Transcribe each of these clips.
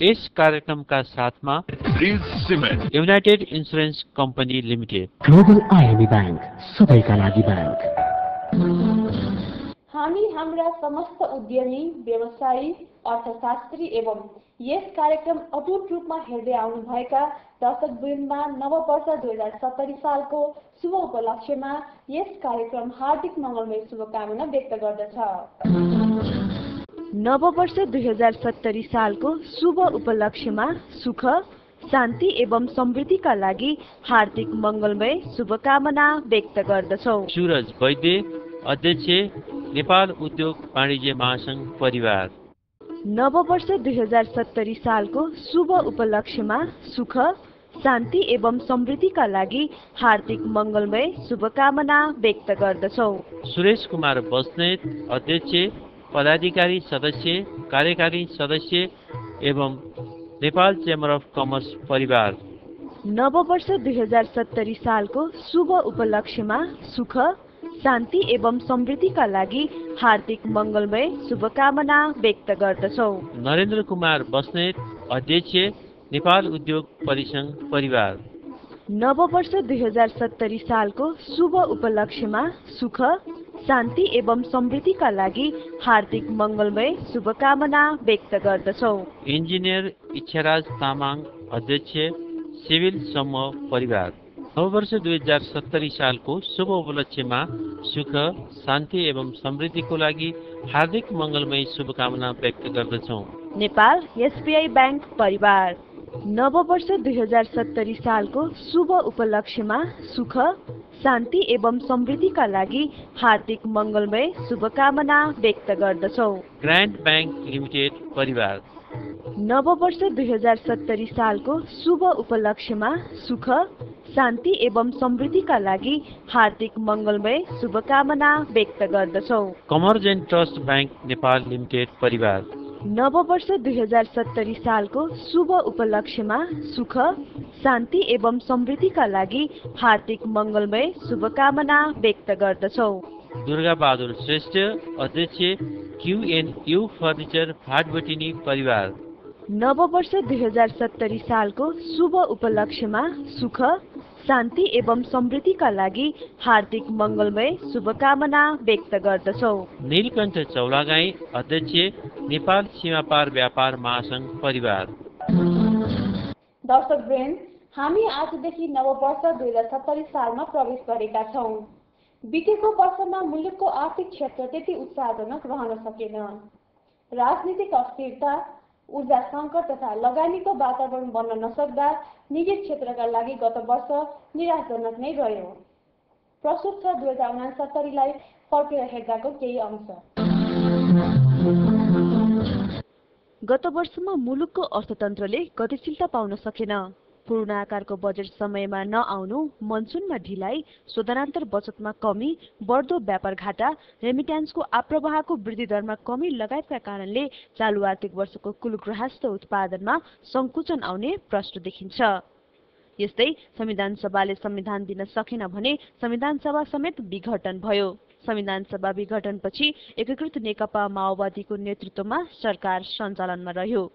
यस कार्यक्रमका साथमा bridge cement, United insurance company limited, global IMB bank, सबैका लागि बैंक। हामी हाम्रा समस्त उद्यमी, व्यवसायी, अर्थशास्त्री एवं यस कार्यक्रम अटुट रूपमा हेर्दै आउनुभएका दर्शकवृन्दमा नववर्ष 2070 सालको शुभ उपलक्ष्यमा यस कार्यक्रम हार्दिक मङ्गलमय शुभकामना व्यक्त गर्दछ। नववर्ष 2070 सालको शुभ उपलक्ष्यमा सुख, शान्ति एवं समृद्धिका लागि हार्दिक मङ्गलमय शुभकामना व्यक्त गर्दछौँ। सूरज वैद्य, अध्यक्ष, नेपाल उद्योग वाणिज्य महासंघ परिवार। नववर्ष 2070 सालको शुभ उपलक्ष्यमा सुख, शान्ति एवं समृद्धिका लागि हार्दिक मङ्गलमय शुभकामना व्यक्त गर्दछौँ। सुरेश कुमार बस्नेत, अध्यक्ष, पदाधिकारी सदस्य, कार्यकारी सदस्य एवं नेपाल चेम्बर अफ कमर्स परिवार। नववर्ष 2070 सालको शुभ उपलक्ष्यमा सुख, शान्ति एवं समृद्धिका लागि हार्दिक मङ्गलमय शुभकामना व्यक्त गर्दछौँ। नरेन्द्र कुमार बस्नेत, अध्यक्ष, नेपाल उद्योग परिसंघ परिवार। नववर्ष 2070 सालको शुभ उपलक्ष्यमा सुख, शान्ति एवं समृद्धिका लागि हार्दिक मङ्गलमय शुभकामना व्यक्त गर्दछौँ। इन्जिनियर इच्छाराज तामाङ, अध्यक्ष, सिभिल समूह परिवार। नववर्ष 2070 सालको शुभ उपलक्ष्यमा सुख, शान्ति एवं समृद्धिको लागि हार्दिक मङ्गलमय शुभकामना व्यक्त गर्दछौँ। नेपाल एसबीआई बैंक परिवार। नववर्ष 2070 सालको शुभ उपलक्ष्यमा सुख, शान्ति एवं समृद्धिका लागि हार्दिक मङ्गलमय शुभकामना व्यक्त गर्दछौँ। ग्रान्ड ब्याङ्क लिमिटेड परिवार। नववर्ष 2070 सालको शुभ उपलक्ष्यमा सुख, शान्ति एवं समृद्धिका लागि हार्दिक मङ्गलमय शुभकामना व्यक्त गर्दछौँ। कमर्जेन्ट ट्रस्ट ब्याङ्क नेपाल लिमिटेड परिवार। नववर्ष 2070 सालको शुभ उपलक्ष्यमा सुख, शान्ति एवं समृद्धिका लागि हार्दिक मङ्गलमय शुभकामना व्यक्त गर्दछौँ। दुर्गा बहादुर श्रेष्ठ, अध्यक्ष, क्युएनयू फर्निचर फाटबटिनी परिवार। नववर्ष 2070 सालको शुभ उपलक्ष्यमा सुख, शान्ति एवं समृद्धिका लागि हार्दिक मङ्गलमय शुभकामना व्यक्त गर्दछौँ। नीलकण्ठ चौलागाई, अध्यक्ष, नेपाल सीमापार व्यापार महासंघ परिवार। दर्शकवृन्द, हामी आजदेखि नववर्ष 2070 सालमा प्रवेश गरेका छौँ। बितेको वर्षमा मुलुकको आर्थिक क्षेत्र त्यति उत्साहजनक रहन सकेन। राजनीतिक अस्थिरता, ऊर्जा सङ्कट तथा लगानीको वातावरण बन्न नसक्दा निजी क्षेत्रका लागि गत वर्ष निराशजनक नै रह्यो। प्रस्तुत छ 2069 लाई फर्केर हेर्दाको केही अंश। गत वर्षमा मुलुकको अर्थतन्त्रले गतिशीलता पाउन सकेन। पूर्ण आकारको बजेट समयमा नआउनु, मनसुनमा ढिलाइ, शोधनान्तर बचतमा कमी, बढ्दो व्यापार घाटा, रेमिट्यान्सको आप्रवाहको वृद्धि दरमा कमी लगायतका कारणले चालु आर्थिक वर्षको कुल गृहस्थ उत्पादनमा संकुचन आउने प्रश्न देखिन्छ। यस्तै संविधान सभाले संविधान दिन सकेन भने संविधान सभा समेत विघटन भयो। संविधान सभा विघटनपछि एकीकृत नेकपा माओवादीको नेतृत्वमा सरकार सञ्चालनमा रह्यो।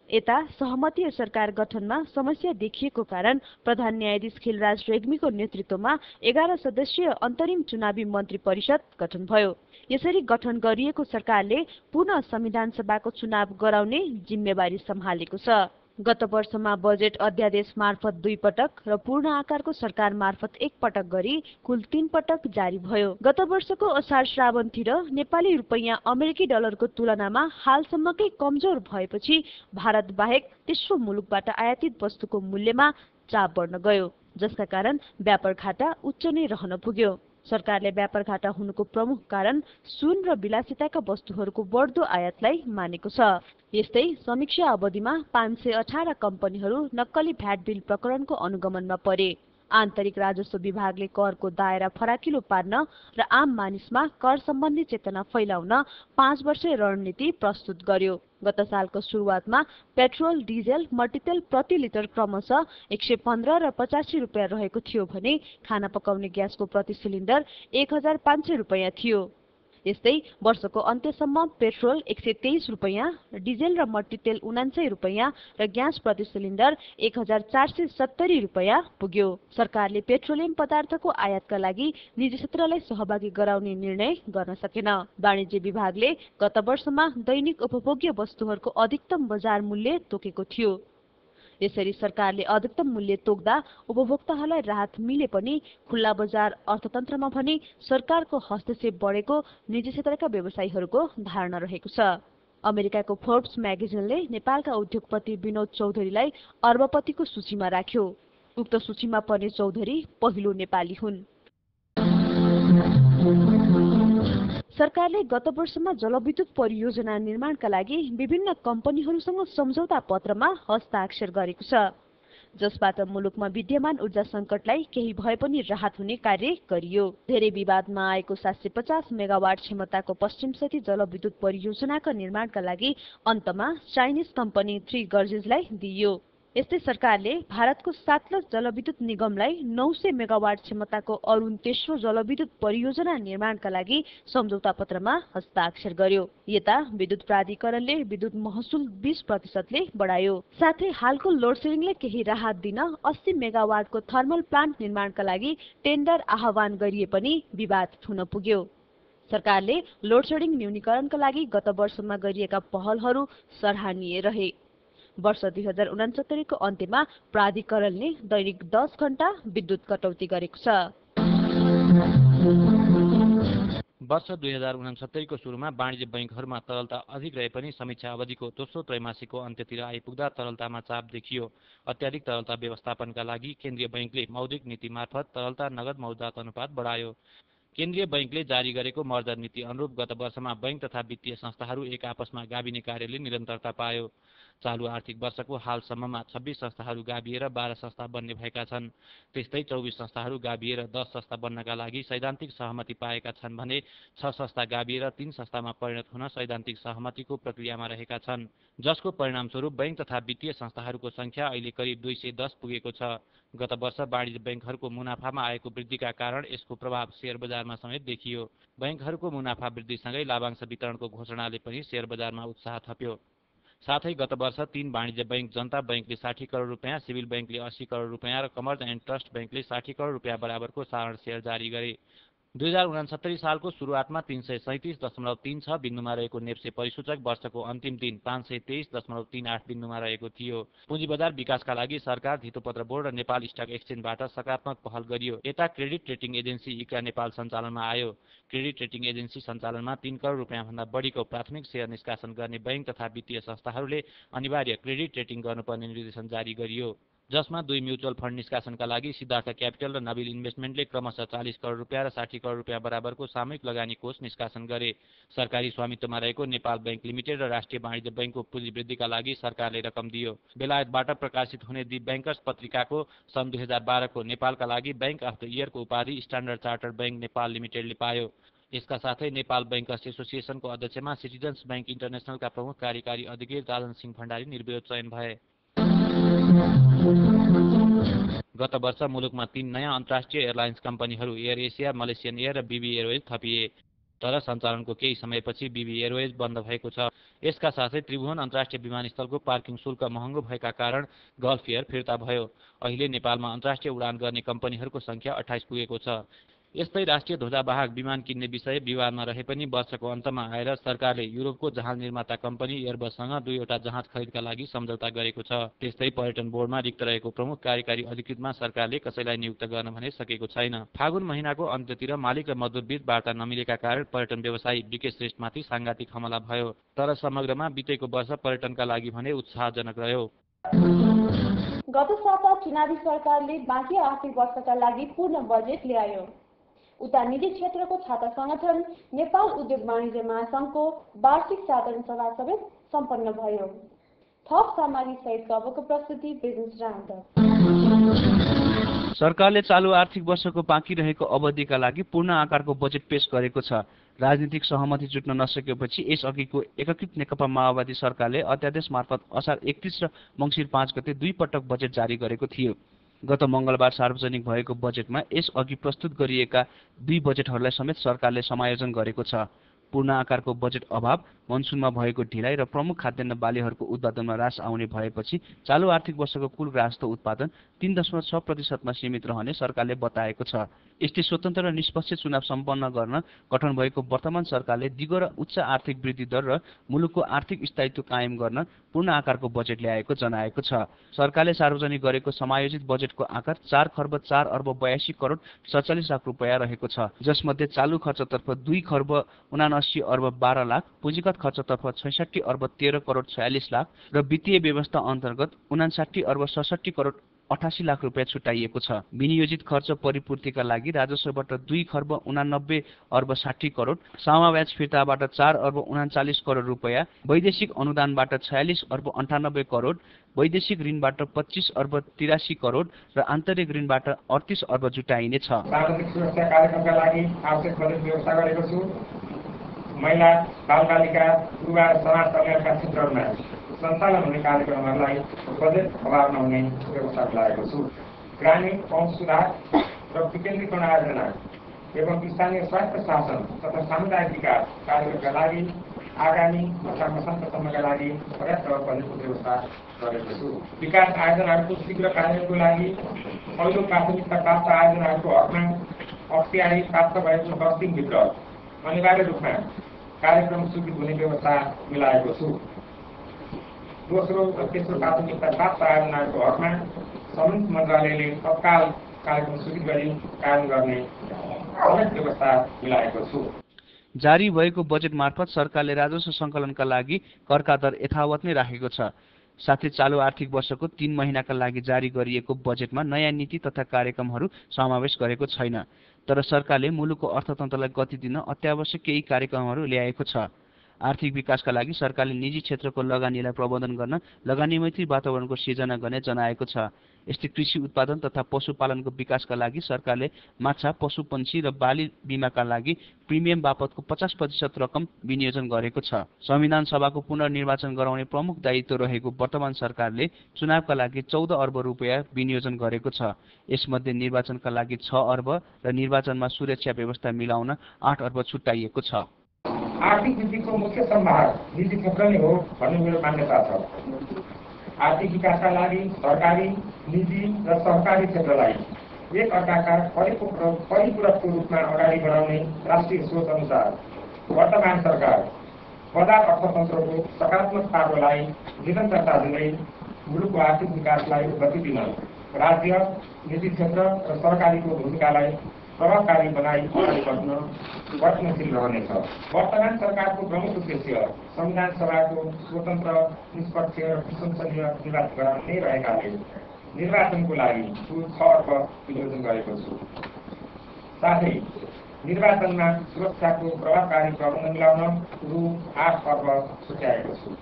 यता सहमतीय सरकार गठनमा समस्या देखिएको कारण प्रधान न्यायाधीश खिलराज रेग्मीको नेतृत्वमा 11 सदस्यीय अन्तरिम चुनावी मन्त्री परिषद गठन भयो। यसरी गठन गरिएको सरकारले पुनः संविधान सभाको चुनाव गराउने जिम्मेवारी सम्हालेको छ। गत वर्षमा बजेट अध्यादेश मार्फत 2 पटक र पूर्ण आकारको सरकार मार्फत 1 पटक गरी कुल 3 पटक जारी भयो। गत वर्षको असार श्रावणतिर नेपाली रुपैयाँ अमेरिकी डलरको तुलनामा हालसम्मकै कमजोर भएपछि भारत बाहेक तेस्रो मुलुकबाट आयातित वस्तुको मूल्यमा चाप बढ्न गयो, जसका कारण व्यापार घाटा उच्च नै रहन पुग्यो। सरकारले व्यापार घाटा हुनुको प्रमुख कारण सुन र विलासिताका वस्तुहरूको बढ्दो आयातलाई मानेको छ। यस्तै समीक्षा अवधिमा 518 कम्पनीहरू नक्कली भ्याट बिल प्रकरणको अनुगमनमा परे। आन्तरिक राजस्व विभागले करको दायरा फराकिलो पार्न र आम मानिसमा कर सम्बन्धी चेतना फैलाउन 5 वर्षे रणनीति प्रस्तुत गर्यो। गत सालको सुरुवातमा पेट्रोल, डिजेल, मट्टितेल प्रति लिटर क्रमशः 115 र 85 रुपैयाँ रहेको थियो भने खाना पकाउने ग्यासको प्रति सिलिन्डर 1500 रुपैयाँ थियो। यस्तै वर्षको अन्त्यसम्म पेट्रोल 123 रुपैयाँ, डिजेल र मट्टी तेल 49 रुपैयाँ र ग्यास प्रति सिलिन्डर 1470 रुपैयाँ पुग्यो। सरकारले पेट्रोलियम पदार्थको आयातका लागि निजी क्षेत्रलाई सहभागी गराउने निर्णय गर्न सकेन। वाणिज्य विभागले गत वर्षमा दैनिक उपभोग्य वस्तुहरूको अधिकतम बजार मूल्य तोकेको थियो। यसरी सरकारले अधिकतम मूल्य तोक्दा उपभोक्ताहरूलाई राहत मिले पनि खुल्ला बजार अर्थतन्त्रमा भने सरकारको हस्तक्षेप बढेको निजी क्षेत्रका व्यवसायीहरूको धारणा रहेको छ। अमेरिकाको फोर्ब्स म्यागजिनले नेपालका उद्योगपति विनोद चौधरीलाई अर्बपतिको सूचीमा राख्यो। उक्त सूचीमा पर्ने चौधरी पहिलो नेपाली हुन्। सरकारले गत वर्षमा जलविद्युत परियोजना निर्माणका लागि विभिन्न कम्पनीहरूसँग सम्झौता पत्रमा हस्ताक्षर गरेको छ, जसबाट मुलुकमा विद्यमान ऊर्जा संकटलाई केही भए पनि राहत हुने कार्य गरियो। धेरै विवादमा आएको 750 मेगावाट क्षमताको पश्चिम सेती जलविद्युत परियोजनाका निर्माणका लागि अन्तमा चाइनिज कम्पनी 3 गर्जेसलाई दिइयो। यस्तै सरकारले भारतको सातलज जलविद्युत निगमलाई 900 मेगावाट क्षमताको अरुण तेस्रो जलविद्युत परियोजना निर्माणका लागि सम्झौता पत्रमा हस्ताक्षर गर्यो। यता विद्युत प्राधिकरणले विद्युत महसुल 20%ले बढायो। साथै हालको लोड सेडिङले केही राहत दिन 80 मेगावाटको थर्मल प्लान्ट निर्माणका लागि टेन्डर आह्वान गरिए पनि विवाद हुन पुग्यो। सरकारले लोड सेडिङ न्यूनीकरणका लागि गत वर्षमा गरिएका पहलहरू सराहनीय रहे। वर्ष 2069 को अन्त्यमा प्राधिकरणले दैनिक 10 घण्टा विद्युत कटौती गरेको छ। वर्ष 2069 को सुरुमा वाणिज्य बैंकहरूमा तरलता अधिक रहे पनि समीक्षा अवधिको दोस्रो त्रैमासिकको अन्त्यतिर आइपुग्दा तरलतामा चाप देखियो। अत्याधिक तरलता व्यवस्थापनका लागि केन्द्रीय बैंकले मौद्रिक नीति मार्फत तरलता नगद मौद्दात अनुपात बढायो। केन्द्रीय बैंकले जारी गरेको मर्जर नीति अनुरूप गत वर्षमा बैंक तथा वित्तीय संस्थाहरू एक आपसमा गाभिने कार्यले निरन्तरता पायो। चालु आर्थिक वर्षको हालसम्ममा 26 संस्थाहरू गाभिएर 12 संस्था बन्ने भएका छन्। त्यस्तै 24 संस्थाहरू गाभिएर 10 संस्था बन्नका लागि सैद्धान्तिक सहमति पाएका छन् भने 6 संस्था गाभिएर 3 संस्थामा परिणत हुन सैद्धान्तिक सहमतिको प्रक्रियामा रहेका छन्, जसको परिणामस्वरूप बैंक तथा वित्तीय संस्थाहरूको संख्या अहिले करिब 210 पुगेको छ। गत वर्ष वाणिज्य बैंकहरूको मुनाफामा आएको वृद्धिका कारण यसको प्रभाव शेयर बजारमा समेत देखियो। बैंकहरूको मुनाफा वृद्धिसँगै लाभांश वितरणको घोषणाले पनि शेयर बजारमा उत्साह थप्यो। साथै गत वर्ष 3 वाणिज्य बैंक जनता बैंकले 60 करोड रुपैयाँ, सिभिल बैंकले 80 करोड रुपैयाँ र कमर्स एन्ड ट्रस्ट बैंकले 60 करोड रुपैयाँ बराबरको साधारण शेयर जारी गरे। 2069 सालको सुरुवातमा 337.36 बिन्दुमा रहेको नेप्से परिसूचक वर्षको अन्तिम दिन 523.38 बिन्दुमा रहेको थियो। पुँजी बजार विकासका लागि सरकार, धितोपत्र बोर्ड र नेपाल स्टक एक्सचेन्जबाट सकारात्मक पहल गरियो। यता credit rating agency Iqra Nepal सञ्चालनमा आयो। क्रेडिट रेटिङ एजेन्सी सञ्चालनमा 3 करोड रुपैयाँभन्दा बढीको प्राथमिक शेयर निष्कासन गर्ने बैंक तथा वित्तीय संस्थाहरूले अनिवार्य क्रेडिट रेटिङ गर्नुपर्ने निर्देशन जारी गरियो, जसमा 2 म्युचुअल फन्ड निष्कासनका लागि सिद्धार्थ क्यापिटल र नबिल इन्भेस्टमेन्टले क्रमशः 40 करोड रुपैयाँ र 60 करोड रुपैयाँ बराबरको सामूहिक लगानी कोष निष्कासन गरे। सरकारी स्वामित्वमा रहेको नेपाल बैंक लिमिटेड र राष्ट्रिय वाणिज्य बैंकको पुँजी वृद्धिका लागि सरकारले रकम दियो। बेलायतबाट प्रकाशित हुने दि बैंकर्स पत्रिकाको सन् 2012 को नेपालका लागि बैंक अफ द इयरको उपाधि स्ट्यान्डर्ड चार्टर्ड बैंक नेपाल लिमिटेडले पायो। यसका साथै नेपाल बैंकर्स एसोसिएसनको अध्यक्षमा सिटिजन्स बैंक इन्टरनेसनलका प्रमुख कार्यकारी अधिकृत राजन सिंह भण्डारी निर्विरोध चयन भए। गत वर्ष मुलुकमा 3 नयाँ अन्तर्राष्ट्रिय एयरलाइन्स कम्पनीहरू एयर एसिया, मलेसियन एयर र बीबी एयरवेज थपिए। तर सञ्चालनको केही समयपछि बीबी एयरवेज बन्द भएको छ। यसका साथै त्रिभुवन अन्तर्राष्ट्रिय विमानस्थलको पार्किङ शुल्क महँगो भएका कारण गल्फ एयर फिर्ता भयो। अहिले नेपालमा अन्तर्राष्ट्रिय उडान गर्ने कम्पनीहरूको संख्या 28 पुगेको छ। यस्तै राष्ट्रिय ध्वजावाहक विमान किन्ने विषय विवादमा रहे पनि वर्षको अन्तमा आएर सरकारले युरोपको जहाज निर्माता कम्पनी एयरबससँग 2 वटा जहाज खरिदका लागि सम्झौता गरेको छ। त्यस्तै पर्यटन बोर्डमा रिक्त रहेको प्रमुख कार्यकारी अधिकृतमा सरकारले कसैलाई नियुक्त गर्न भने सकेको छैन। फागुन महिनाको अन्त्यतिर मालिक र मजदुरबीच वार्ता नमिलेका कारण पर्यटन व्यवसायी बीके श्रेष्ठमाथि सांघातिक हमला भयो। तर समग्रमा बितेको वर्ष पर्यटनका लागि भने उत्साहजनक रह्यो। गत साता चुनावी सरकारले बाँकी आर्थिक वर्षका लागि पूर्ण बजेट ल्यायो। उता निजी क्षेत्रको छाता संगठन नेपाल उद्योग वाणिज्य महासंघको वार्षिक साधारण सभा समेत सम्पन्न भयो। थप सामग्री सहितको अबको प्रस्तुति बिजनेस राउन्डअप। सरकारले चालु आर्थिक वर्षको बाँकी रहेको अवधिका लागि पूर्ण आकारको बजेट पेश गरेको छ। राजनीतिक सहमति जुट्न नसकेपछि यसअघिको एकीकृत नेकपा माओवादी सरकारले अध्यादेश मार्फत असार 31 र मङ्सिर 5 गते 2 पटक बजेट जारी गरेको थियो। गत मंगलबार सार्वजनिक भएको बजेटमा यसअघि प्रस्तुत गरिएका 2 बजेटहरूलाई समेत सरकारले समायोजन गरेको छ। पूर्ण आकारको बजेट अभाव, मनसुनमा भएको ढिलाइ र प्रमुख खाद्यान्न बालीहरूको उत्पादनमा ह्रास आउने भएपछि चालु आर्थिक वर्षको कुल ग्राहस्थ उत्पादन 3.6% सीमित रहने सरकारले बताएको छ। यस्तै स्वतन्त्र र निष्पक्ष चुनाव सम्पन्न गर्न गठन भएको वर्तमान सरकारले दिगो र उच्च आर्थिक वृद्धि दर र मुलुकको आर्थिक स्थायित्व कायम गर्न पूर्ण आकारको बजेट ल्याएको जनाएको छ। सरकारले सार्वजनिक गरेको समायोजित बजेटको आकार 4 खर्ब 4 अर्ब 82 करोड 47 लाख रुपैयाँ रहेको छ, जसमध्ये चालु खर्चतर्फ 2 खर्ब 79 अर्ब 12 लाख, पुँजीगत खर्चतर्फ 66 अर्ब 13 करोड 46 लाख र वित्तीय व्यवस्था अन्तर्गत 59 अर्ब 67 करोड 88 लाख रुपैयाँ छुट्याइएको छ। विनियोजित खर्च परिपूर्तिका लागि राजस्वबाट 2 खर्ब 89 अर्ब 60 करोड, सामा ब्याज फिर्ताबाट 4 अर्ब 39 करोड रुपैयाँ, वैदेशिक अनुदानबाट 46 अर्ब 98 करोड, वैदेशिक ऋणबाट 25 अर्ब 83 करोड र आन्तरिक ऋणबाट 38 अर्ब जुटाइने छ। सामाजिक सुरक्षा कार्यक्रमका लागि आवश्यक बजेट व्यवस्था गरेको छु। महिला, बालबालिका, युवा र समाज कल्याणका क्षेत्रहरूमा सञ्चालन हुने कार्यक्रमहरूलाई बजेट अभाव नहुने व्यवस्था मिलाएको छु। ग्रामीण पहुँच सुधार र विकेन्द्रीकरण आयोजना एवं स्थानीय स्वास्थ्य शासन तथा सामुदायिक विकास कार्यक्रमका लागि आगामी मसान्तसम्मका लागि पर्याप्त बजेटको व्यवस्था गरेको छु। विकास आयोजनाहरूको शीघ्र कार्यान्वयनको लागि पहिलो प्राथमिकता प्राप्त आयोजनाहरूको हकमा अख्तियारी प्राप्त भएको 10 दिनभित्र अनिवार्य रूपमा कार्यक्रम स्वीकृत हुने व्यवस्था मिलाएको छु। दोस्रो र तेस्रो प्राथमिकता प्राप्त आयोजनाहरूको हकमा सम्बन्धित मन्त्रालयले तत्काल कार्यक्रम स्वीकृत गरी कार्यान्वयन गर्ने समेत व्यवस्था मिलाएको छु। जारी भएको बजेट मार्फत सरकारले राजस्व सङ्कलनका लागि करका दर यथावत नै राखेको छ। साथै चालु आर्थिक वर्षको 3 महिनाका लागि जारी गरिएको बजेटमा नयाँ नीति तथा कार्यक्रमहरू समावेश गरेको छैन। तर सरकारले मुलुकको अर्थतन्त्रलाई गति दिन अत्यावश्यक केही कार्यक्रमहरू ल्याएको छ। आर्थिक विकासका लागि सरकारले निजी क्षेत्रको लगानीलाई प्रबन्धन गर्न लगानीमैत्री वातावरणको सिर्जना गर्ने जनाएको छ। यस्तै कृषि उत्पादन तथा पशुपालनको विकासका लागि सरकारले माछा, पशुपन्छी र बाली बिमाका लागि प्रिमियम बापतको 50% रकम विनियोजन गरेको छ। संविधान सभाको पुनर्निर्वाचन गराउने प्रमुख दायित्व रहेको वर्तमान सरकारले चुनावका लागि 14 अर्ब रुपैयाँ विनियोजन गरेको छ। यसमध्ये निर्वाचनका लागि 6 अर्ब र निर्वाचनमा सुरक्षा व्यवस्था मिलाउन 8 अर्ब छुट्याइएको छ। आर्थिक वृद्धिको मुख्य सम्भावना निजी क्षेत्र नै हो भन्ने मेरो मान्यता छ। आर्थिक विकासका लागि सरकारी, निजी र सहकारी क्षेत्रलाई एक अर्काका परिपूरकको रूपमा अगाडि बढाउने राष्ट्रिय सोच अनुसार वर्तमान सरकार बजार अर्थतन्त्रको सकारात्मक पाटोलाई निरन्तरता दिँदै मुलुकको आर्थिक विकासलाई गति दिन राज्य, निजी क्षेत्र र सरकारीको भूमिकालाई प्रभावकारी बनाई अगाडि बढ्न वचनशील रहनेछ। वर्तमान सरकारको प्रमुख उद्देश्य संविधान सभाको स्वतन्त्र, निष्पक्ष र प्रशंसनीय निर्वाचन गराउन नै रहेकाले निर्वाचनको लागि कुल 6 अर्ब विनियोजन गरेको छु। साथै निर्वाचनमा सुरक्षाको प्रभावकारी प्रबन्ध मिलाउन रु 8 अर्ब छुट्याएको छु।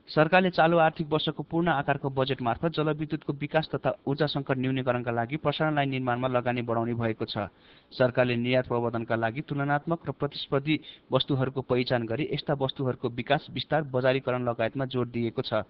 सरकारले चालु आर्थिक वर्षको पूर्ण आकारको बजेट मार्फत जलविद्युतको विकास तथा ऊर्जा सङ्कट न्यूनीकरणका लागि प्रसारण लाइन निर्माणमा लगानी बढाउने भएको छ। सरकारले निर्यात प्रवर्धनका लागि तुलनात्मक र प्रतिस्पर्धी वस्तुहरूको पहिचान गरी यस्ता वस्तुहरूको विकास, विस्तार, बजारीकरण लगायतमा जोड दिएको छ।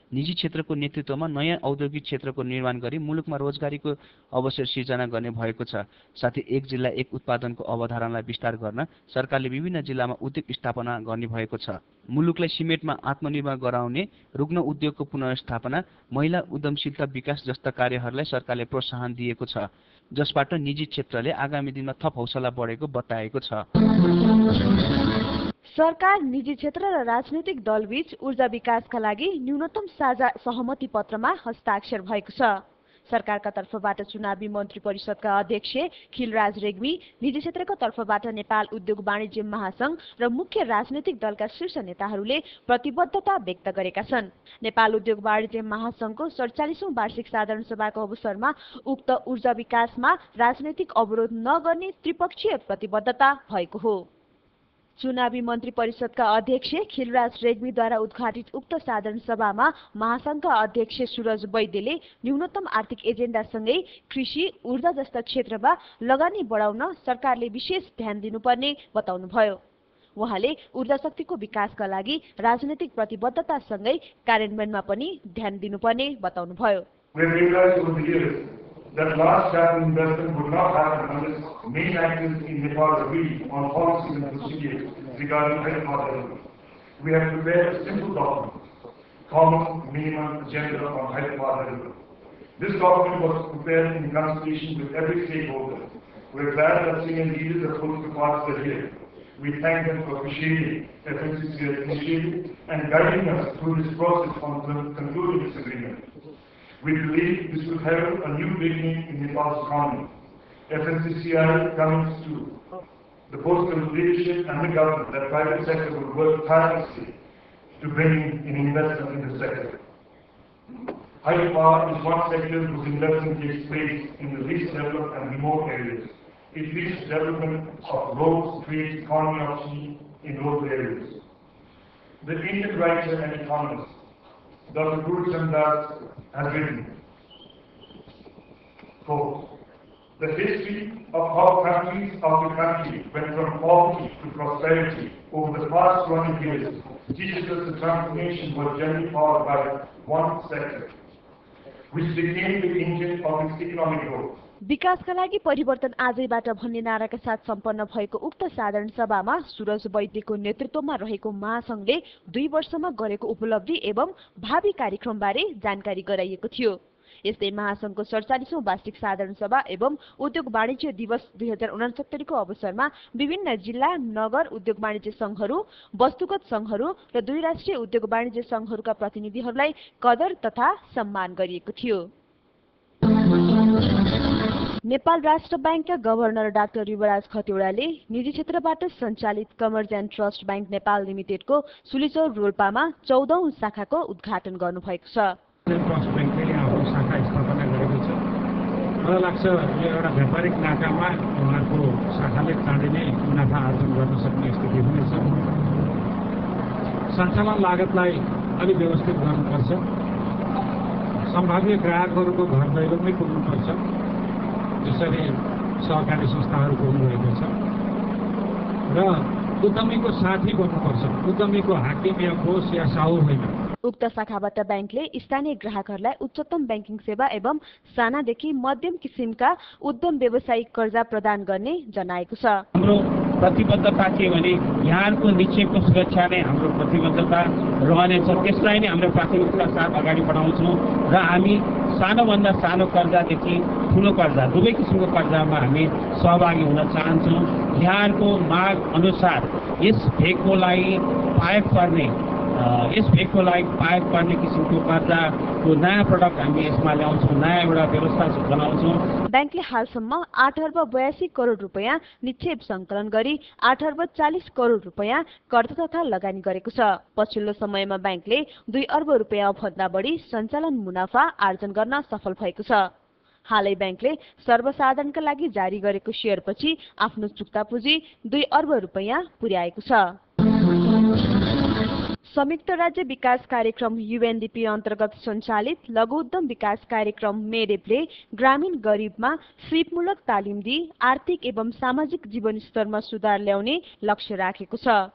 निजी क्षेत्रको नेतृत्वमा नयाँ औद्योगिक क्षेत्रको निर्माण गरी मुलुकमा रोजगारीको अवसर सिर्जना गर्ने भएको छ। साथै एक जिल्ला एक उत्पादनको अवधारणालाई विस्तार गर्न सरकारले विभिन्न जिल्लामा उद्योग स्थापना गर्ने भएको छ। मुलुकलाई सिमेन्टमा आत्मनिर्भर गराउने, रुग्न उद्योगको पुनर्स्थापना, महिला उद्यमशीलता विकास जस्ता कार्यहरूलाई सरकारले प्रोत्साहन दिएको छ, जसबाट निजी क्षेत्रले आगामी दिनमा थप हौसला बढेको बताएको छ। सरकार, निजी क्षेत्र र राजनैतिक दलबीच ऊर्जा विकासका लागि न्यूनतम साझा सहमति पत्रमा हस्ताक्षर भएको छ। सरकारका तर्फबाट चुनावी मन्त्री परिषदका अध्यक्ष खिलराज रेग्मी, निजी क्षेत्रका तर्फबाट नेपाल उद्योग वाणिज्य महासंघ र मुख्य राजनैतिक दलका शीर्ष नेताहरूले प्रतिबद्धता व्यक्त गरेका छन्। नेपाल उद्योग वाणिज्य महासंघको 47औं वार्षिक साधारण सभाको अवसरमा उक्त ऊर्जा विकासमा राजनैतिक अवरोध नगर्ने त्रिपक्षीय प्रतिबद्धता भएको हो। चुनावी मन्त्री परिषदका अध्यक्ष खिलराज रेग्मीद्वारा उद्घाटित उक्त साधारण सभामा महासंघका अध्यक्ष सूरज वैद्यले न्यूनतम आर्थिक एजेन्डासँगै कृषि, ऊर्जा जस्ता क्षेत्रमा लगानी बढाउन सरकारले विशेष ध्यान दिनुपर्ने बताउनुभयो। उहाँले ऊर्जा शक्तिको विकासका लागि राजनैतिक प्रतिबद्धतासँगै कार्यान्वयनमा पनि ध्यान दिनुपर्ने बताउनुभयो। That large capital investment would not happen unless main actors in Nepal agree on policies and procedures regarding health fatherhood. We have prepared a simple document, Common Minimum Agenda on Health Fatherhood. This document was prepared in consultation with every stakeholder. We are glad that senior leaders of political parties are here. We thank them for appreciating FNCCI's initiative and guiding us through this process on concluding this agreement. We believe this will herald a new beginning in Nepal's economy. FNCCI commits to the political leadership and the government that private sector will work tirelessly to bring in investment in the sector. Hydropower is one sector whose investment takes place in the least developed and remote areas. It leads to development of roads, creates economy opportunity in those areas. The Indian writer and economist, Dr. Guru Chandas, has written, quote, "The history of how countries of the country went from poverty to prosperity over the past 20 years teaches us the transformation was generally powered by one sector, which became the engine of its economic growth." विकासका लागि परिवर्तन आजैबाट भन्ने नाराका साथ सम्पन्न भएको उक्त साधारण सभामा सुरज वैद्यको नेतृत्वमा रहेको महासंघले 2 वर्षमा गरेको उपलब्धि एवं भावी कार्यक्रमबारे जानकारी गराइएको थियो। यस्तै महासंघको 47औं वार्षिक साधारण सभा एवं उद्योग वाणिज्य दिवस 2069 को अवसरमा विभिन्न जिल्ला, नगर उद्योग वाणिज्य संघहरू, वस्तुगत संघहरू र 2 राष्ट्रिय उद्योग वाणिज्य संघहरूका प्रतिनिधिहरूलाई कदर तथा सम्मान गरिएको थियो। नेपाल राष्ट्र बैंकका गभर्नर डाक्टर युवराज खतिवड़ाले निजी क्षेत्रबाट सञ्चालित कमर्ज ट्रस्ट बैंक नेपाल लिमिटेडको सुलिचौर रोल्पामा 14औं शाखाको उद्घाटन गर्नुभएको छ। ट्रस्ट बैंकले आफ्नो शाखा स्थापना गरेको छ। मलाई लाग्छ यो एउटा व्यापारिक नाकामा उहाँको शाखाले चाँडै नै मुनाफा आर्जन गर्न सक्ने स्थिति हुनेछ। सञ्चालन लागतलाई अलि व्यवस्थित गर्नुपर्छ। सम्भाव्य ग्राहकहरूको घर दैलोमै पुग्नुपर्छ। जसरी सहकारी संस्थाहरू पुग्नुभएको छ र उद्यमीको साथी बन्नुपर्छ। उद्यमीको हाकिम या बोस या साहु होइन। उक्त शाखाबाट बैंकले स्थानीय ग्राहकहरूलाई उच्चतम बैंकिङ सेवा एवं सानादेखि मध्यम किसिमका उद्यम व्यावसायिक कर्जा प्रदान गर्ने जनाएको छ। हाम्रो प्रतिबद्धता के भने यहाँको निश्चयको सुरक्षा नै हाम्रो प्रतिबद्धता रहनेछ। त्यसलाई नै हाम्रो प्राथमिकता साथ अगाडि बढाउँछौँ र हामी सानोभन्दा सानो कर्जादेखि ठुलो कर्जा दुवै किसिमको कर्जामा हामी सहभागी हुन चाहन्छौँ। यहाँको माग अनुसार यस भेगको लागि पाएक पर्ने किसिमको कर्जाको नयाँ प्रडक्ट हामी यसमा ल्याउँछौँ, नयाँ एउटा व्यवस्था बनाउँछौँ। बैंकले हालसम्म 8 अर्ब 82 करोड रुपैयाँ निक्षेप संकलन गरी 8 अर्ब 40 करोड रुपैयाँ कर्जा तथा लगानी गरेको छ। पछिल्लो समयमा बैंकले 2 अर्ब रुपैयाँ भन्दा बढी सञ्चालन मुनाफा आर्जन गर्न सफल भएको छ। हालै बैंकले सर्वसाधारणका लागि जारी गरेको शेयरपछि आफ्नो चुक्ता पुँजी 2 अर्ब रुपैयाँ पुर्याएको छ। संयुक्त राज्य विकास कार्यक्रम UNDP अन्तर्गत सञ्चालित लघु उद्यम विकास कार्यक्रम मेरेपले ग्रामीण गरिबमा सिपमूलक तालिम दिई आर्थिक एवं सामाजिक जीवन स्तरमा सुधार ल्याउने लक्ष्य राखेको छ।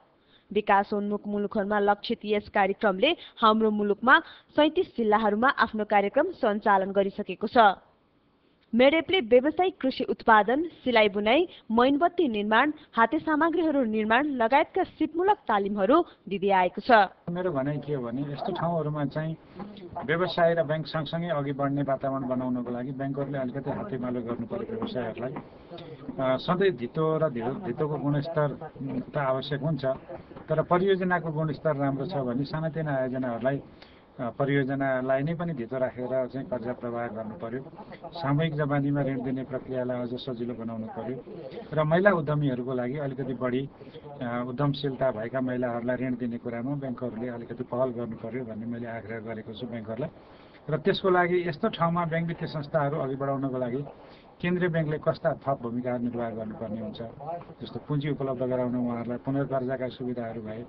विकासोन्मुख मुलुकहरूमा लक्षित यस कार्यक्रमले हाम्रो मुलुकमा 37 जिल्लाहरूमा आफ्नो कार्यक्रम सञ्चालन गरिसकेको छ। मेरेपले व्यावसायिक कृषि उत्पादन, सिलाइ बुनाइ, मैनबत्ती निर्माण, हाते सामग्रीहरू निर्माण लगायतका सिपमूलक तालिमहरू दिँदै आएको छ। मेरो भनाइ के हो भने यस्तो ठाउँहरूमा चाहिँ व्यवसाय र बैंक सँगसँगै अघि बढ्ने वातावरण बनाउनको लागि बैंकहरूले अलिकति हातेमालो गर्नु पर्यो। व्यवसायहरूलाई सधैँ धितो र धितोको गुणस्तर त आवश्यक हुन्छ, तर परियोजनाको गुणस्तर राम्रो छ भने सानातिना आयोजनाहरूलाई परियोजनालाई नै पनि धितो राखेर चाहिँ कर्जा प्रवाह गर्नु पर्यो। सामूहिक जमानीमा ऋण दिने प्रक्रियालाई अझ सजिलो बनाउनु पर्यो र महिला उद्यमीहरूको लागि अलिकति बढी उद्यमशीलता भएका महिलाहरूलाई ऋण दिने कुरामा बैंकहरूले अलिकति पहल गर्नु पर्यो भन्ने मैले आग्रह गरेको छु बैंकहरूलाई। र त्यसको लागि यस्तो ठाउँमा बैंक वित्तीय संस्थाहरू अघि बढाउनको लागि केन्द्रीय बैंकले कस्ता थप भूमिका निर्वाह गर्नुपर्ने हुन्छ, जस्तो पुँजी उपलब्ध गराउन, उहाँहरूलाई पुनर्कर्जाका सुविधाहरू भए,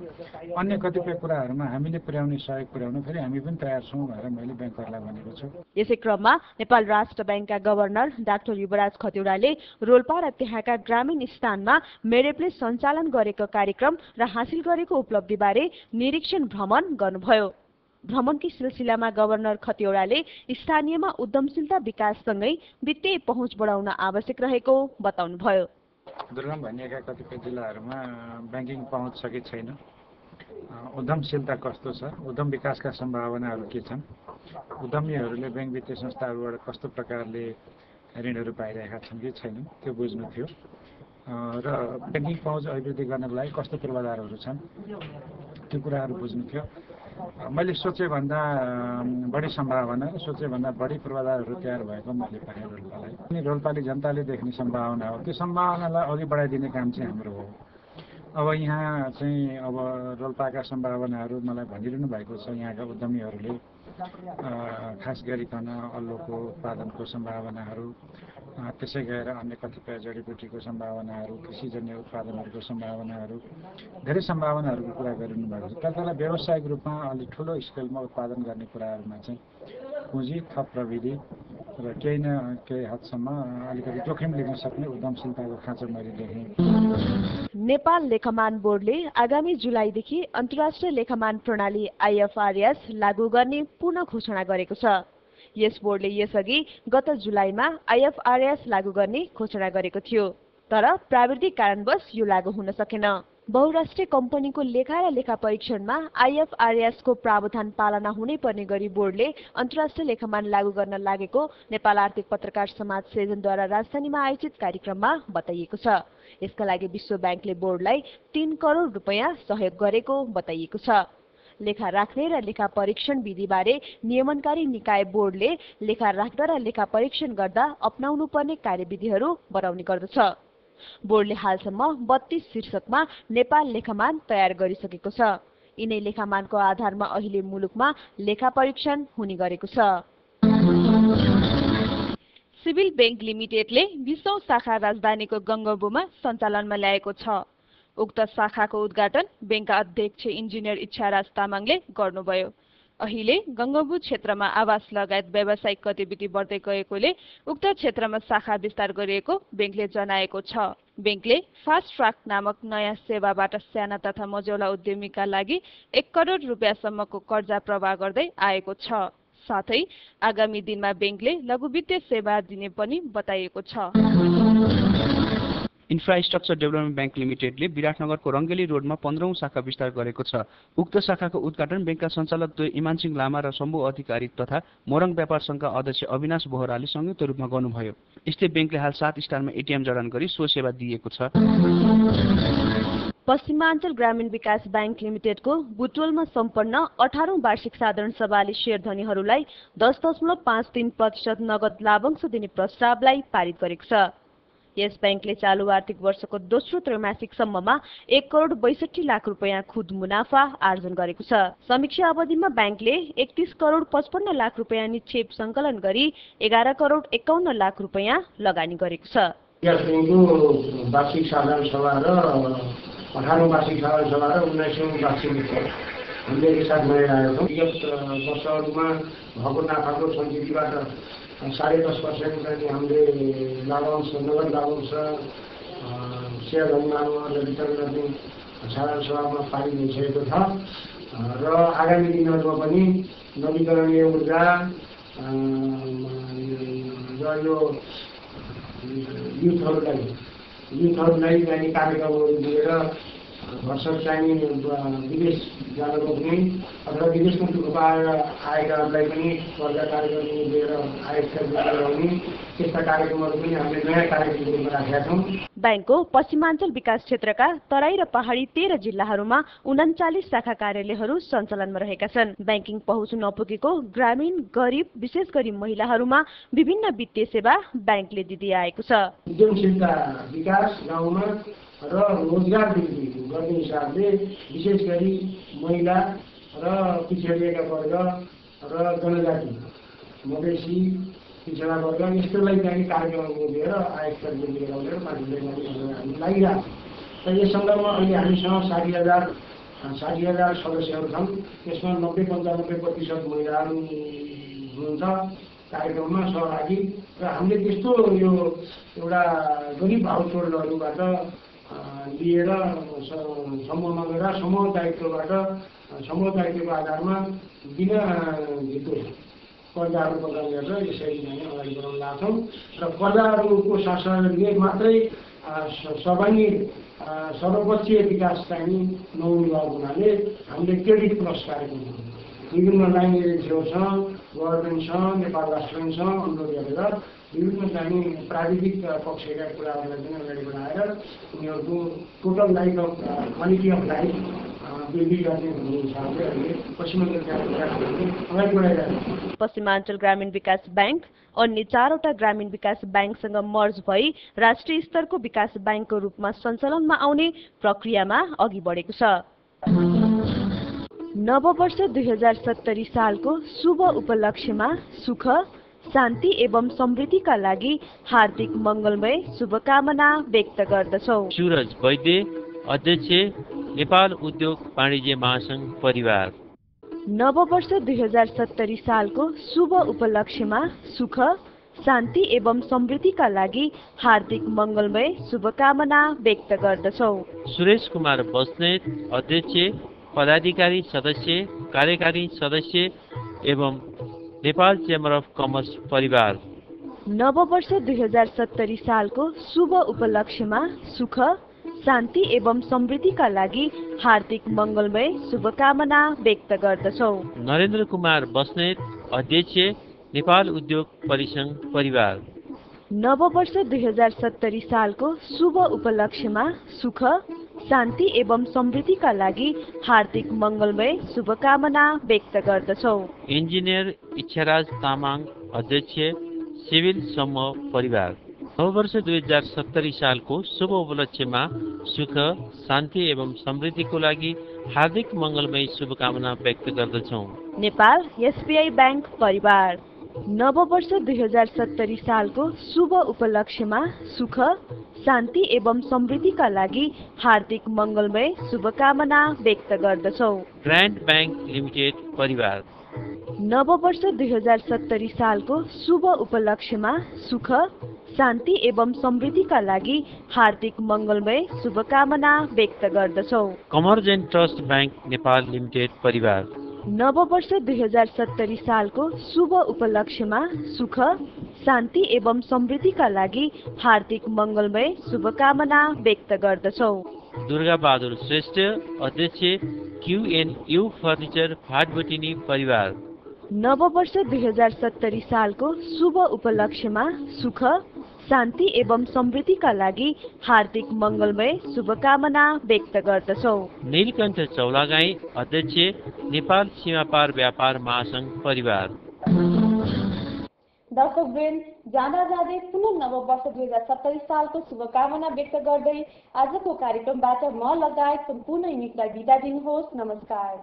अन्य कतिपय कुराहरूमा हामीले पुर्याउने सहयोग पुर्याउन फेरि हामी पनि तयार छौँ भनेर मैले बैंकहरूलाई भनेको छु। यसै क्रममा नेपाल राष्ट्र बैंकका गभर्नर डाक्टर युवराज खतिवड़ाले रोल्पा र त्यहाँका ग्रामीण स्थानमा मेरेपले सञ्चालन गरेको कार्यक्रम र हासिल गरेको उपलब्धिबारे निरीक्षण भ्रमण गर्नुभयो। भ्रमणकी सिलसिलामा गभर्नर खतिवड़ाले स्थानीयमा उद्यमशीलता विकाससँगै वित्तीय पहुँच बढाउन आवश्यक रहेको बताउनुभयो। दुर्गम भनिएका कतिपय जिल्लाहरूमा ब्याङ्किङ पहुँच छ कि छैन, उद्यमशीलता कस्तो छ, उद्यम विकासका सम्भावनाहरू के छन्, उद्यमीहरूले ब्याङ्क वित्तीय संस्थाहरूबाट कस्तो प्रकारले ऋणहरू पाइरहेका छन् कि छैनन् त्यो बुझ्नु थियो र ब्याङ्किङ पहुँच अभिवृद्धि गर्नको लागि कस्तो पूर्वाधारहरू छन् त्यो कुराहरू बुझ्नु थियो। मैले सोचेभन्दा बढी सम्भावना र सोचेभन्दा बढी पूर्वाधारहरू तयार भएको मैले पाएँ रोल्पालाई। अनि रोल्पाली जनताले देख्ने सम्भावना हो, त्यो सम्भावनालाई अघि बढाइदिने काम चाहिँ हाम्रो हो। अब यहाँ चाहिँ अब रोल्पाका सम्भावनाहरू मलाई भनिरहनु भएको छ। यहाँका उद्यमीहरूले खास गरिकन अल्लोको उत्पादनको सम्भावनाहरू, त्यसै गएर अन्य कतिपय जडीबुटीको सम्भावनाहरू, कृषिजन्य उत्पादनहरूको सम्भावनाहरू, धेरै सम्भावनाहरूको कुरा गरिरहनु भएको छ। तर त्यसलाई व्यावसायिक रूपमा अलिक ठुलो स्केलमा उत्पादन गर्ने कुराहरूमा चाहिँ पुँजी, थप प्रविधि र केही न केही हदसम्म अलिकति जोखिम लिन सक्ने उद्यमशीलताको खाँचो मैले देखेँ। नेपाल लेखामान बोर्डले आगामी जुलाईदेखि अन्तर्राष्ट्रिय लेखामान प्रणाली IFRS लागू गर्ने पुनः घोषणा गरेको छ। यस बोर्डले यसअघि गत जुलाईमा IFRS लागू गर्ने घोषणा गरेको थियो, तर प्राविधिक कारणवश यो लागू हुन सकेन। बहुराष्ट्रिय कम्पनीको लेखा र लेखा परीक्षणमा IFRS को प्रावधान पालना हुनै पर्ने गरी बोर्डले अन्तर्राष्ट्रिय लेखामान लागू गर्न लागेको नेपाल आर्थिक पत्रकार समाज सेजनद्वारा राजधानीमा आयोजित कार्यक्रममा बताइएको छ। यसका लागि विश्व ब्याङ्कले बोर्डलाई 3 करोड रुपैयाँ सहयोग गरेको बताइएको छ। लेखा राख्ने र लेखा परीक्षण विधिबारे नियमनकारी निकाय बोर्डले लेखा राख्दा र लेखा परीक्षण गर्दा अपनाउनु पर्ने कार्यविधिहरू बनाउने गर्दछ। बोर्डले हालसम्म 32 शीर्षकमा नेपाल लेखामान तयार गरिसकेको छ। यिनै लेखामानको आधारमा अहिले मुलुकमा लेखा परीक्षण हुने गरेको छ। सिभिल बैंक लिमिटेडले 20औं शाखा राजधानीको गङ्गबुमा सञ्चालनमा ल्याएको छ। उक्त शाखाको उद्घाटन बैंकका अध्यक्ष इन्जिनियर इच्छाराज तामाङले गर्नुभयो। अहिले गङ्गबु क्षेत्रमा आवास लगायत व्यावसायिक गतिविधि बढ्दै गएकोले उक्त क्षेत्रमा शाखा विस्तार गरिएको बैंकले जनाएको छ। बैंकले फास्ट ट्र्याक नामक नयाँ सेवाबाट साना तथा मझौला उद्यमीका लागि 1 करोड रुपियाँसम्मको कर्जा प्रवाह गर्दै आएको छ। साथै आगामी दिनमा बैंकले लघु वित्तीय सेवा दिने पनि बताइएको छ। इन्फ्रास्ट्रक्चर डेभलपमेन्ट बैंक लिमिटेडले विराटनगरको रङ्गेली रोडमा 15औं शाखा विस्तार गरेको छ। उक्त शाखाको उद्घाटन बैंकका सञ्चालक द्वय इमानसिंह लामा र शम्भु अधिकारी तथा मोरङ व्यापार संघका अध्यक्ष अविनाश बोहराले संयुक्त रूपमा गर्नुभयो। यस्तै बैंकले हाल 7 स्थानमा एटीएम जडान गरी सो सेवा दिएको छ। पश्चिमाञ्चल ग्रामीण विकास बैंक लिमिटेडको बुटवलमा सम्पन्न 18औं वार्षिक साधारण सभाले शेयरधनीहरूलाई 10.53% नगद लाभांश दिने प्रस्तावलाई पारित गरेको छ। यस बैंकले चालू आर्थिक वर्षको दोस्रो त्रैमासिकसम्ममा 1 करोड 62 लाख रुपैयाँ खुद मुनाफा आर्जन गरेको छ। समीक्षा अवधिमा बैंकले 31 करोड 55 लाख रुपैयाँ निक्षेप संकलन गरी 11 करोड 51 लाख रुपैयाँ लगानी गरेको छ। यस बैंकको वार्षिक साधारण सभा र 18औं वार्षिक साधारण सभा र 19औं वार्षिक हामीले एकसाथ गरिरहेका छौँ। विगत वर्षहरूमा भएको नाफाको सञ्चितबाट 10.5% चाहिँ हामीले लाभांश नगद लाभांश शेयरधनीहरूलाई वितरण गर्ने साधारण सभामा पारित भइसकेको छ र आगामी दिनहरूमा पनि नवीकरणीय ऊर्जा र यो युथहरूलाई जाने कार्यक्रमहरू दिएर भर्खर चाहिँ विदेश जान रोक्ने अथवा विदेशमा दुःख आएकाहरूलाई पनि कर्जा कार्यक्रम दिएर आयकर गराउने त्यस्ता कार्यक्रमहरू पनि हामीले नयाँ कार्यक्रम राखेका छौँ। बैंकको पश्चिमाञ्चल विकास क्षेत्रका तराई र पहाडी 13 जिल्लाहरूमा 39 शाखा कार्यालयहरू सञ्चालनमा रहेका छन्। बैंकिङ पहुँच नपुगेको ग्रामीण गरिब विशेष गरी महिलाहरूमा विभिन्न वित्तीय सेवा बैंकले दिँदै आएको छ। उद्यमशीलता विकास गाउँमा र रोजगार वृद्धि गर्ने हिसाबले विशेष गरी महिला र पिछडिएका वर्ग र जनजाति मधेसी पिछडा वर्ग यस्तोलाई चाहिँ कार्यक्रमहरू दिएर आयकर वृद्धि गराउने मान्छेले हामी लागिरहेको छ। र यस सन्दर्भमा अहिले हामीसँग 60,000 सदस्यहरू छन्। त्यसमा 90-95% महिलाहरू हुनुहुन्छ कार्यक्रममा सहभागी र हामीले त्यस्तो यो एउटा गरिब हाउसहोल्डहरूबाट लिएर समूह नगरेर समूह दायित्वको आधारमा बिना धितो कर्जाहरू प्रदान गरेर यसरी नै अगाडि बढाउन लाग्छौँ र कर्जाहरूको शासनले मात्रै सबै सर्वपक्षीय विकास चाहिँ नहुने भएको हुनाले हामीले क्रेडिट प्लस कार्यक्रम विभिन्न लाइन एजेन्सीहरू छ, गभर्मेन्ट छ, नेपाल राष्ट्र ब्याङ्क छ, अनुरोध गरेर विभिन्न चाहिँ प्राविधिक पक्षका कुराहरूलाई पनि अगाडि बढाएर उनीहरूको total life of quality of life वृद्धि गर्ने भन्ने हिसाबले अहिले पश्चिम अगाडि बढाइरहेको छ। पश्चिमाञ्चल ग्रामीण विकास ब्याङ्क अन्य 4वटा ग्रामीण विकास ब्याङ्कसँग मर्ज भई राष्ट्रिय स्तरको विकास ब्याङ्कको रूपमा सञ्चालनमा आउने प्रक्रियामा अघि बढेको छ। नववर्ष 2070 सालको शुभ उपलक्ष्यमा सुख, शान्ति एवं समृद्धिका लागि हार्दिक मङ्गलमय शुभकामना व्यक्त गर्दछौ। सूरज वैद्य, अध्यक्ष, नेपाल उद्योग वाणिज्य महासंघ परिवार। नववर्ष 2070 सालको शुभ उपलक्ष्यमा सुख, शान्ति एवं समृद्धिका लागि हार्दिक मङ्गलमय शुभकामना व्यक्त गर्दछौ। सुरेश कुमार बस्नेत, अध्यक्ष, पदाधिकारी सदस्य, कार्यकारी सदस्य एवं नेपाल चेम्बर अफ कमर्स परिवार। नववर्ष 2070 सालको शुभ उपलक्ष्यमा सुख, शान्ति एवं समृद्धिका लागि हार्दिक मङ्गलमय शुभकामना व्यक्त गर्दछौ। नरेन्द्र कुमार बस्नेत, अध्यक्ष, नेपाल उद्योग परिसंघ परिवार। नववर्ष 2070 सालको शुभ उपलक्ष्यमा सुख, शान्ति एवं समृद्धिका लागि हार्दिक मङ्गलमय शुभकामना व्यक्त गर्दछौ। इन्जिनियर इच्छाराज तामाङ, अध्यक्ष, सिभिल समूह परिवार। नववर्ष 2070 सालको शुभ उपलक्ष्यमा सुख, शान्ति एवं समृद्धिको लागि हार्दिक मङ्गलमय शुभकामना व्यक्त गर्दछौ। नेपाल एसबीआई ब्याङ्क परिवार। नववर्ष 2070 सालको शुभ उपलक्ष्यमा सुख, शान्ति एवं समृद्धिका लागि हार्दिक मङ्गलमय शुभकामना व्यक्त गर्दछौ। ग्रान्ड ब्याङ्क लिमिटेड परिवार। नववर्ष 2070 सालको शुभ उपलक्ष्यमा सुख, शान्ति एवं समृद्धिका लागि हार्दिक मङ्गलमय शुभकामना व्यक्त गर्दछौ। कमर्जेन्ट ट्रस्ट ब्याङ्क नेपाल लिमिटेड परिवार। नववर्ष 2070 सालको शुभ उपलक्ष्यमा सुख, शान्ति एवं समृद्धिका लागि हार्दिक मङ्गलमय शुभकामना व्यक्त गर्दछौ। दुर्गा बहादुर श्रेष्ठ, अध्यक्ष, क्युएनयू फर्निचर फाटबुटिनी परिवार। नववर्ष 2070 सालको शुभ उपलक्ष्यमा सुख, शान्ति एवं समृद्धिका लागि हार्दिक मङ्गलमय शुभकामना व्यक्त गर्दछौ। नीलकण्ठ चौलागाई, अध्यक्ष, नेपाल सीमापार व्यापार महासंघ परिवार। दर्शकवृन्द, जाँदा जाँदै पुनः नववर्ष 2070 सालको शुभकामना व्यक्त गर्दै आजको कार्यक्रमबाट म लगायत सम्पूर्ण युनिटलाई बिदा दिनुहोस्। नमस्कार।